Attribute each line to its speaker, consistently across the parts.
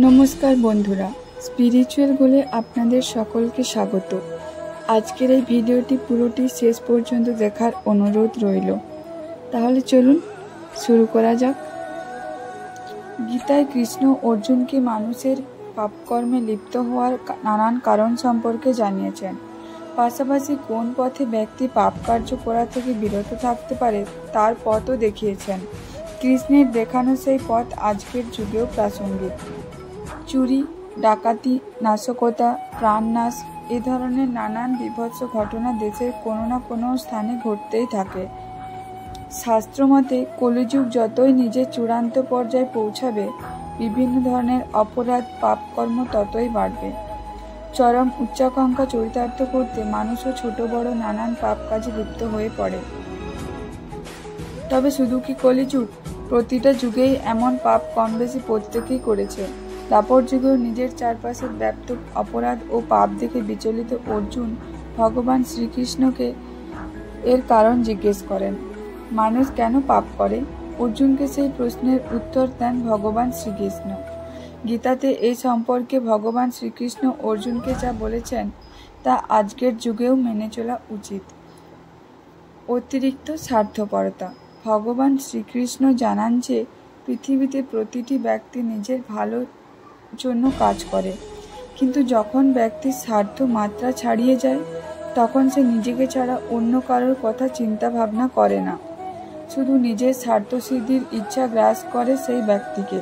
Speaker 1: নমস্কার বন্ধুরা, স্পিরিচুয়াল গোলে আপনাদের সকলকে স্বাগত। আজকের এই ভিডিওটি পুরোটি শেষ পর্যন্ত দেখার অনুরোধ রইল। তাহলে চলুন শুরু করা যাক। গীতায় কৃষ্ণ অর্জুনকে মানুষের পাপকর্মে লিপ্ত হওয়ার নানান কারণ সম্পর্কে জানিয়েছেন। পাশাপাশি কোন পথে ব্যক্তি পাপ কার্য করা থেকে বিরত থাকতে পারে তার পথও দেখিয়েছেন। কৃষ্ণের দেখানো সেই পথ আজকের যুগেও প্রাসঙ্গিক। চুরি, ডাকাতি, নাশকতা, প্রাণনাশ এ ধরনের নানান বিভৎস ঘটনা দেশের কোনো না কোনো স্থানে ঘটতেই থাকে। শাস্ত্রমতে কলিযুগ যতই নিজের চূড়ান্ত পর্যায়ে পৌঁছাবে, বিভিন্ন ধরনের অপরাধ পাপকর্ম ততই বাড়বে। চরম উচ্চাকাঙ্ক্ষা চরিতার্থ করতে মানুষও ছোট বড় নানান পাপ কাজে লিপ্ত হয়ে পড়ে। তবে শুধু কি কলিযুগ? প্রতিটা যুগেই এমন পাপ কম বেশি প্রত্যেকেই করেছে। দাপর যুগেও নিজের চারপাশের ব্যাপ্ত অপরাধ ও পাপ দেখে বিচলিত অর্জুন ভগবান শ্রীকৃষ্ণকে এর কারণ জিজ্ঞেস করেন। মানুষ কেন পাপ করে? অর্জুনকে সেই প্রশ্নের উত্তর দেন ভগবান শ্রীকৃষ্ণ। গীতাতে এই সম্পর্কে ভগবান শ্রীকৃষ্ণ অর্জুনকে যা বলেছেন তা আজকের যুগেও মেনে চলা উচিত। অতিরিক্ত স্বার্থপরতা। ভগবান শ্রীকৃষ্ণ জানান যে পৃথিবীতে প্রতিটি ব্যক্তি নিজের ভালোর জন্য কাজ করে, কিন্তু যখন ব্যক্তির স্বার্থ মাত্রা ছাড়িয়ে যায় তখন সে নিজেকে ছাড়া অন্য কারোর কথা চিন্তা ভাবনা করে না। শুধু নিজের স্বার্থসিদ্ধির ইচ্ছা গ্রাস করে সেই ব্যক্তিকে।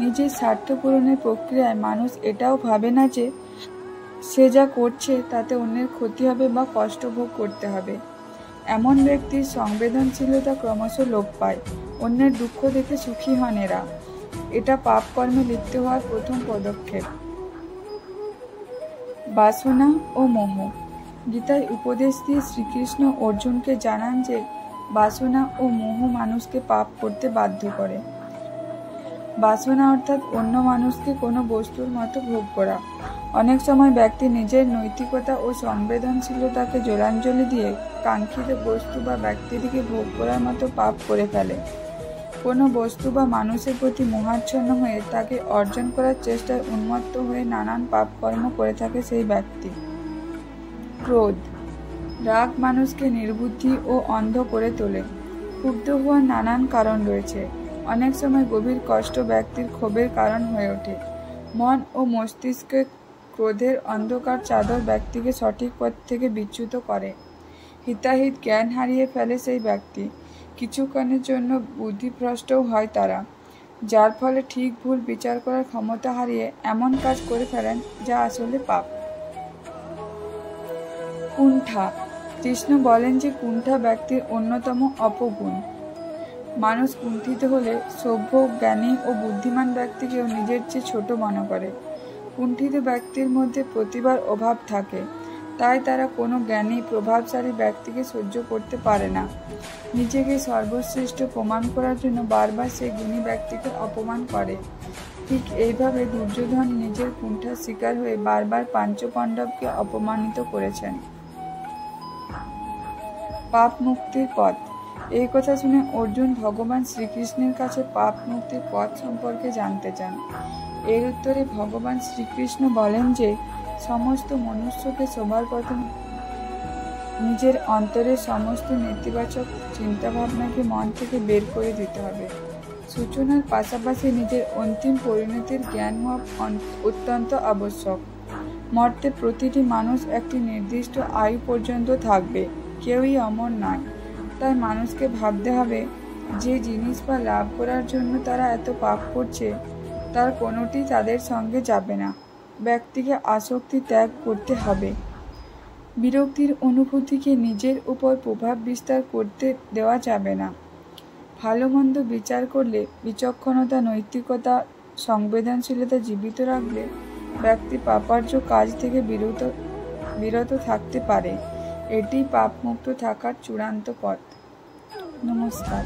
Speaker 1: নিজের স্বার্থ পূরণের প্রক্রিয়ায় মানুষ এটাও ভাবে না যে সে যা করছে তাতে অন্যের ক্ষতি হবে বা কষ্ট ভোগ করতে হবে। এমন ব্যক্তির সংবেদনশীলতা ক্রমশ লোপ পায়। অন্যের দুঃখ দেখে সুখী হন এরা। এটা পাপ কর্মে লিপ্ত হওয়ার প্রথম পদক্ষেপ। বাসনা ও মোহ। গীতায় উপদেশ দিয়ে শ্রীকৃষ্ণ অর্জুনকে জানান যে বাসনা ও মোহ মানুষকে পাপ করতে বাধ্য করে। বাসনা অর্থাৎ অন্য মানুষকে কোনো বস্তুর মতো ভোগ করা। অনেক সময় ব্যক্তি নিজের নৈতিকতা ও সংবেদনশীলতাকে জোরাঞ্জলি দিয়ে কাঙ্ক্ষিত বস্তু বা ব্যক্তিটিকে ভোগ করার মতো পাপ করে ফেলে। কোনো বস্তু বা মানুষের প্রতি মোহাচ্ছন্ন হয়ে তাকে অর্জন করার চেষ্টায় উন্মত্ত হয়ে নানান পাপকর্ম করে থাকে সেই ব্যক্তি। ক্রোধ। রাগ মানুষকে নির্বুদ্ধি ও অন্ধ করে তোলে। ক্ষুব্ধ হওয়ার নানান কারণ রয়েছে। অনেক সময় গভীর কষ্ট ব্যক্তির ক্ষোভের কারণ হয়ে ওঠে। মন ও মস্তিষ্কে ক্রোধের অন্ধকার চাদর ব্যক্তিকে সঠিক পথ থেকে বিচ্যুত করে। হিতাহিত জ্ঞান হারিয়ে ফেলে সেই ব্যক্তি। কিছুক্ষণের জন্য বুদ্ধিভ্রষ্টও হয় তারা, যার ফলে ঠিক ভুল বিচার করার ক্ষমতা হারিয়ে এমন কাজ করে ফেলেন যা আসলে পাপ। কুণ্ঠা। কৃষ্ণ বলেন যে কুণ্ঠা ব্যক্তির অন্যতম অপগুণ। মানুষ কুণ্ঠিত হলে সভ্য, জ্ঞানী ও বুদ্ধিমান ব্যক্তিকেও নিজের চেয়ে ছোট মনে করে। কুণ্ঠিত ব্যক্তির মধ্যে প্রতিভার অভাব থাকে, তাই তারা কোনো জ্ঞানী প্রভাবশালী ব্যক্তিকে সহ্য করতে পারে না। নিজেকে সর্বশ্রেষ্ঠ প্রমাণ করার জন্য বারবার সেই গুণী ব্যক্তিকে অপমান করে। ঠিক এইভাবে দুর্যোধন নিজের কুণ্ঠার শিকার হয়ে বারবার পাঞ্চপাণ্ডবকে অপমানিত করেছেন। পাপ মুক্তির পথ। এই কথা শুনে অর্জুন ভগবান শ্রীকৃষ্ণের কাছে পাপ মুক্তির পথ সম্পর্কে জানতে চান। এর উত্তরে ভগবান শ্রীকৃষ্ণ বলেন যে সমস্ত মনুষ্যকে সবার প্রথম নিজের অন্তরের সমস্ত নেতিবাচক চিন্তাভাবনাকে মন থেকে বের করে দিতে হবে। সূচনার পাশাপাশি নিজের অন্তিম পরিণতির জ্ঞান হওয়া অত্যন্ত আবশ্যক। মর্তে প্রতিটি মানুষ একটি নির্দিষ্ট আয়ু পর্যন্ত থাকবে, কেউই অমর নয়। তাই মানুষকে ভাবতে হবে যে জিনিস বা লাভ করার জন্য তারা এত পাপ করছে তার কোনোটি তাদের সঙ্গে যাবে না। ব্যক্তিকে আসক্তি ত্যাগ করতে হবে। বিরক্তির অনুভূতিকে নিজের উপর প্রভাব বিস্তার করতে দেওয়া যাবে না। ভালো মন্দ বিচার করলে বিচক্ষণতা, নৈতিকতা, সংবেদনশীলতা জীবিত রাখলে ব্যক্তি পাপার্য কাজ থেকে বিরত থাকতে পারে। এটি পাপমুক্ত থাকার চূড়ান্ত পথ। নমস্কার।